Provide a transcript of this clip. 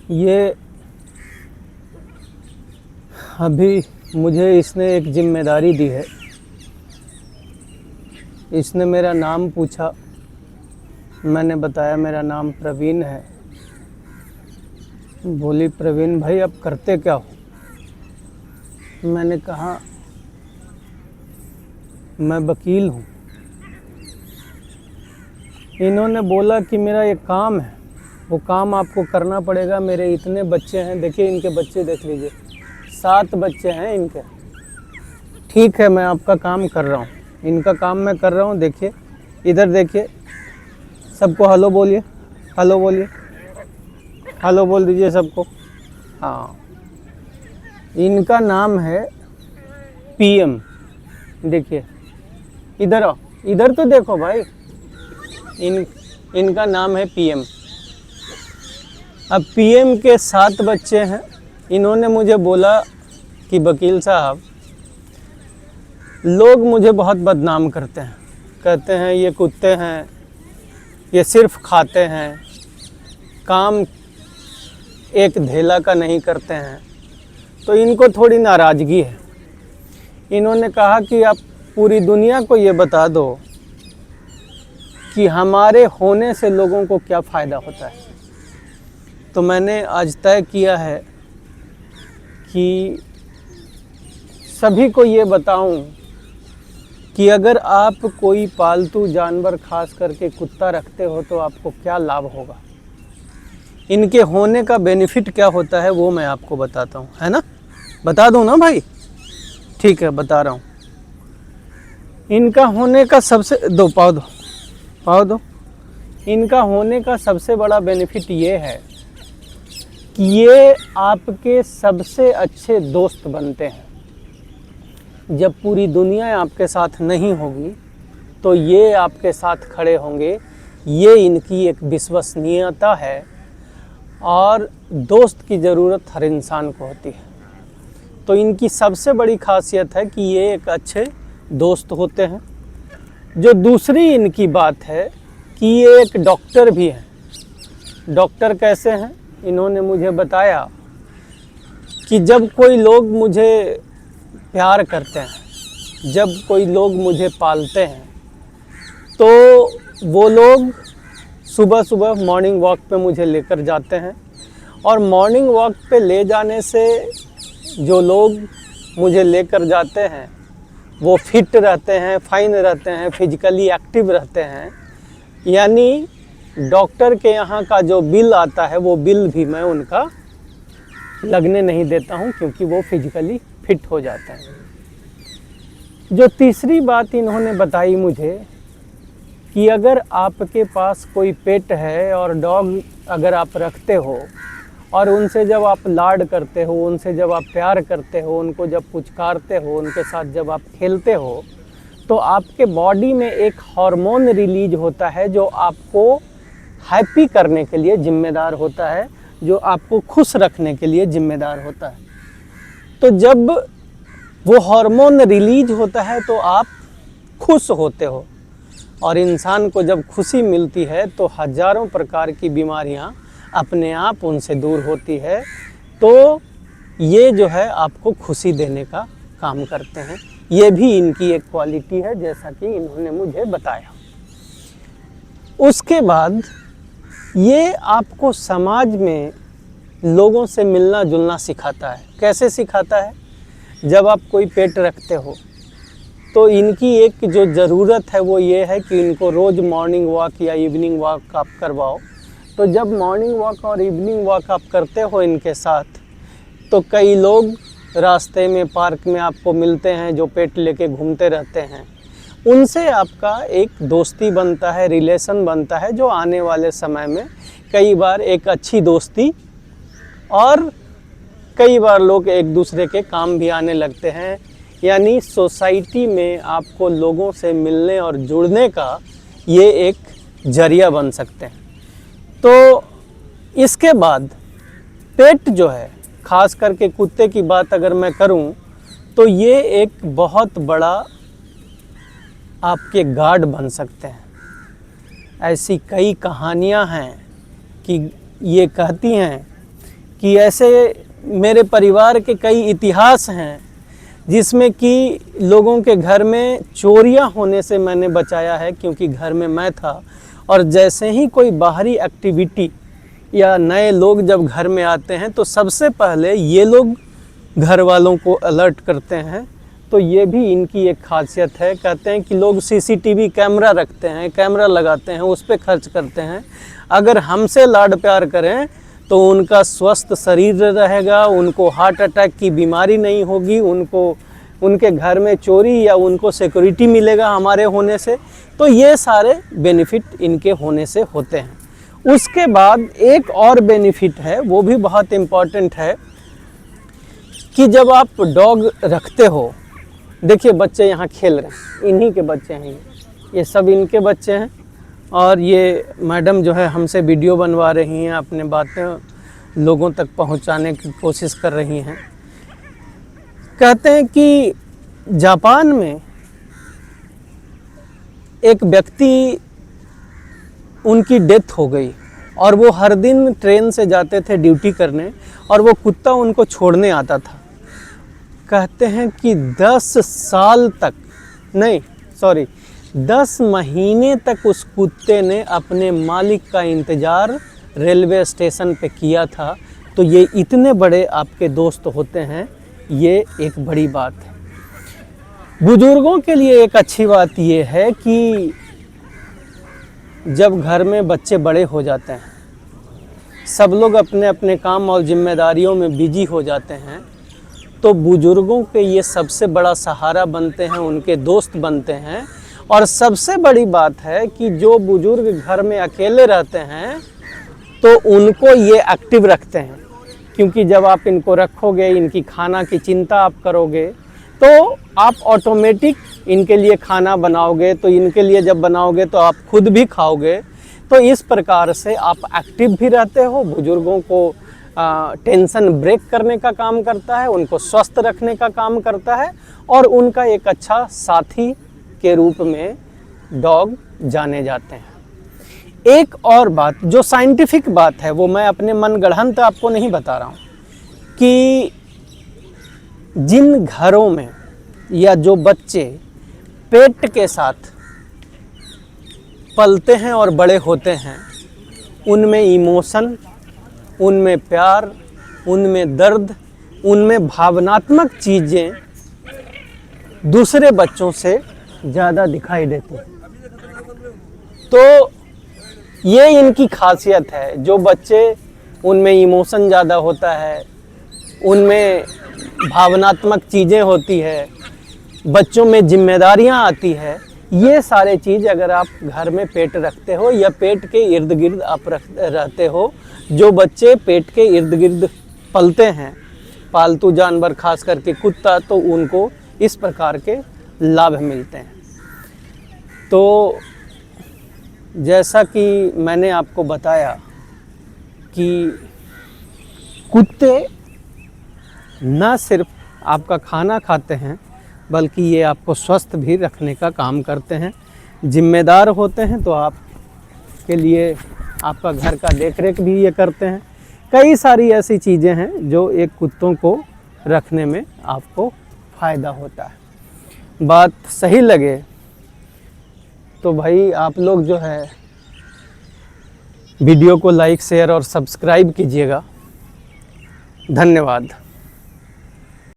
ये अभी मुझे इसने एक जिम्मेदारी दी है। इसने मेरा नाम पूछा, मैंने बताया मेरा नाम प्रवीण है। बोली प्रवीण भाई अब करते क्या हो? मैंने कहा मैं वकील हूँ। इन्होंने बोला कि मेरा एक काम है, वो काम आपको करना पड़ेगा। मेरे इतने बच्चे हैं, देखिए इनके बच्चे देख लीजिए, 7 बच्चे हैं इनके। ठीक है मैं आपका काम कर रहा हूँ, इनका काम मैं कर रहा हूँ। देखिए इधर देखिए, सबको हेलो बोलिए, हेलो बोलिए, हेलो बोल दीजिए सबको। हाँ, इनका नाम है पीएम। देखिए इधर आओ, इधर तो देखो भाई, इनका नाम है पीएम। अब पीएम के 7 बच्चे हैं। इन्होंने मुझे बोला कि वकील साहब लोग मुझे बहुत बदनाम करते हैं, कहते हैं ये कुत्ते हैं, ये सिर्फ खाते हैं, काम एक धेला का नहीं करते हैं। तो इनको थोड़ी नाराज़गी है। इन्होंने कहा कि आप पूरी दुनिया को ये बता दो कि हमारे होने से लोगों को क्या फ़ायदा होता है। तो मैंने आज तय किया है कि सभी को ये बताऊं कि अगर आप कोई पालतू जानवर, खास करके कुत्ता रखते हो, तो आपको क्या लाभ होगा, इनके होने का बेनिफिट क्या होता है, वो मैं आपको बताता हूँ, है ना? बता दूँ ना भाई? ठीक है बता रहा हूँ। इनका होने का सबसे पाव दो। इनका होने का सबसे बड़ा बेनिफिट ये है कि ये आपके सबसे अच्छे दोस्त बनते हैं। जब पूरी दुनिया आपके साथ नहीं होगी तो ये आपके साथ खड़े होंगे। ये इनकी एक विश्वसनीयता है, और दोस्त की ज़रूरत हर इंसान को होती है। तो इनकी सबसे बड़ी खासियत है कि ये एक अच्छे दोस्त होते हैं। जो दूसरी इनकी बात है कि ये एक डॉक्टर भी हैं। डॉक्टर कैसे हैं? इन्होंने मुझे बताया कि जब कोई लोग मुझे प्यार करते हैं, जब कोई लोग मुझे पालते हैं, तो वो लोग सुबह सुबह मॉर्निंग वॉक पे मुझे लेकर जाते हैं। और मॉर्निंग वॉक पे ले जाने से जो लोग मुझे लेकर जाते हैं वो फिट रहते हैं, फाइन रहते हैं, फिजिकली एक्टिव रहते हैं। यानी डॉक्टर के यहाँ का जो बिल आता है वो बिल भी मैं उनका लगने नहीं देता हूँ, क्योंकि वो फिजिकली फिट हो जाते हैं। जो तीसरी बात इन्होंने बताई मुझे कि अगर आपके पास कोई पेट है और डॉग अगर आप रखते हो और उनसे जब आप लाड करते हो, उनसे जब आप प्यार करते हो, उनको जब पुचकारते हो, उनके साथ जब आप खेलते हो, तो आपके बॉडी में एक हार्मोन रिलीज होता है जो आपको हैप्पी करने के लिए जिम्मेदार होता है, जो आपको खुश रखने के लिए जिम्मेदार होता है। तो जब वो हार्मोन रिलीज होता है तो आप खुश होते हो, और इंसान को जब खुशी मिलती है तो हज़ारों प्रकार की बीमारियां अपने आप उनसे दूर होती है। तो ये जो है आपको खुशी देने का काम करते हैं। ये भी इनकी एक क्वालिटी है, जैसा कि इन्होंने मुझे बताया। उसके बाद ये आपको समाज में लोगों से मिलना जुलना सिखाता है। कैसे सिखाता है? जब आप कोई पेट रखते हो तो इनकी एक जो ज़रूरत है वो ये है कि इनको रोज़ मॉर्निंग वॉक या इवनिंग वॉक आप करवाओ। तो जब मॉर्निंग वॉक और इवनिंग वॉक आप करते हो इनके साथ, तो कई लोग रास्ते में, पार्क में आपको मिलते हैं जो पेट लेके घूमते रहते हैं। उनसे आपका एक दोस्ती बनता है, रिलेशन बनता है, जो आने वाले समय में कई बार एक अच्छी दोस्ती, और कई बार लोग एक दूसरे के काम भी आने लगते हैं। यानी सोसाइटी में आपको लोगों से मिलने और जुड़ने का ये एक जरिया बन सकते हैं। तो इसके बाद पेट जो है, ख़ास करके कुत्ते की बात अगर मैं करूं, तो ये एक बहुत बड़ा आपके गार्ड बन सकते हैं। ऐसी कई कहानियां हैं कि ये कहती हैं कि ऐसे मेरे परिवार के कई इतिहास हैं जिसमें कि लोगों के घर में चोरियां होने से मैंने बचाया है, क्योंकि घर में मैं था। और जैसे ही कोई बाहरी एक्टिविटी या नए लोग जब घर में आते हैं तो सबसे पहले ये लोग घर वालों को अलर्ट करते हैं। तो ये भी इनकी एक खासियत है। कहते हैं कि लोग सीसीटीवी कैमरा रखते हैं, कैमरा लगाते हैं, उस पर खर्च करते हैं। अगर हमसे लाड प्यार करें तो उनका स्वस्थ शरीर रहेगा, उनको हार्ट अटैक की बीमारी नहीं होगी, उनको उनके घर में चोरी या उनको सिक्योरिटी मिलेगा हमारे होने से। तो ये सारे बेनिफिट इनके होने से होते हैं। उसके बाद एक और बेनिफिट है, वो भी बहुत इम्पॉर्टेंट है, कि जब आप डॉग रखते हो, देखिए बच्चे यहाँ खेल रहे हैं, इन्हीं के बच्चे हैं ये सब इनके बच्चे हैं। और ये मैडम जो है हमसे वीडियो बनवा रही हैं, अपने बातें लोगों तक पहुंचाने की कोशिश कर रही हैं। कहते हैं कि जापान में एक व्यक्ति, उनकी डेथ हो गई और वो हर दिन ट्रेन से जाते थे ड्यूटी करने और वो कुत्ता उनको छोड़ने आता था। कहते हैं कि 10 महीने तक उस कुत्ते ने अपने मालिक का इंतज़ार रेलवे स्टेशन पे किया था। तो ये इतने बड़े आपके दोस्त होते हैं, ये एक बड़ी बात है। बुजुर्गों के लिए एक अच्छी बात ये है कि जब घर में बच्चे बड़े हो जाते हैं, सब लोग अपने अपने काम और जिम्मेदारियों में बिजी हो जाते हैं, तो बुजुर्गों के ये सबसे बड़ा सहारा बनते हैं, उनके दोस्त बनते हैं। और सबसे बड़ी बात है कि जो बुजुर्ग घर में अकेले रहते हैं तो उनको ये एक्टिव रखते हैं, क्योंकि जब आप इनको रखोगे, इनकी खाना की चिंता आप करोगे, तो आप ऑटोमेटिक इनके लिए खाना बनाओगे। तो इनके लिए जब बनाओगे तो आप खुद भी खाओगे। तो इस प्रकार से आप एक्टिव भी रहते हो। बुजुर्गों को टेंशन ब्रेक करने का काम करता है, उनको स्वस्थ रखने का काम करता है, और उनका एक अच्छा साथी के रूप में डॉग जाने जाते हैं। एक और बात जो साइंटिफिक बात है, वो मैं अपने मन गढ़ंत आपको नहीं बता रहा हूँ, कि जिन घरों में या जो बच्चे पेट के साथ पलते हैं और बड़े होते हैं, उनमें इमोशन, उनमें प्यार, उनमें दर्द, उनमें भावनात्मक चीज़ें दूसरे बच्चों से ज़्यादा दिखाई देती हैं। तो ये इनकी खासियत है। जो बच्चे, उनमें इमोशन ज़्यादा होता है, उनमें भावनात्मक चीज़ें होती है, बच्चों में जिम्मेदारियां आती है। ये सारे चीज़ अगर आप घर में पेट रखते हो या पेट के इर्द गिर्द आप रहते हो, जो बच्चे पेट के इर्द गिर्द पलते हैं, पालतू जानवर खास करके कुत्ता, तो उनको इस प्रकार के लाभ मिलते हैं। तो जैसा कि मैंने आपको बताया कि कुत्ते न सिर्फ आपका खाना खाते हैं, बल्कि ये आपको स्वस्थ भी रखने का काम करते हैं, जिम्मेदार होते हैं। तो आपके लिए आपका घर का देखरेख भी ये करते हैं। कई सारी ऐसी चीज़ें हैं जो एक कुत्तों को रखने में आपको फ़ायदा होता है। बात सही लगे तो भाई आप लोग जो है वीडियो को लाइक, शेयर और सब्सक्राइब कीजिएगा। धन्यवाद।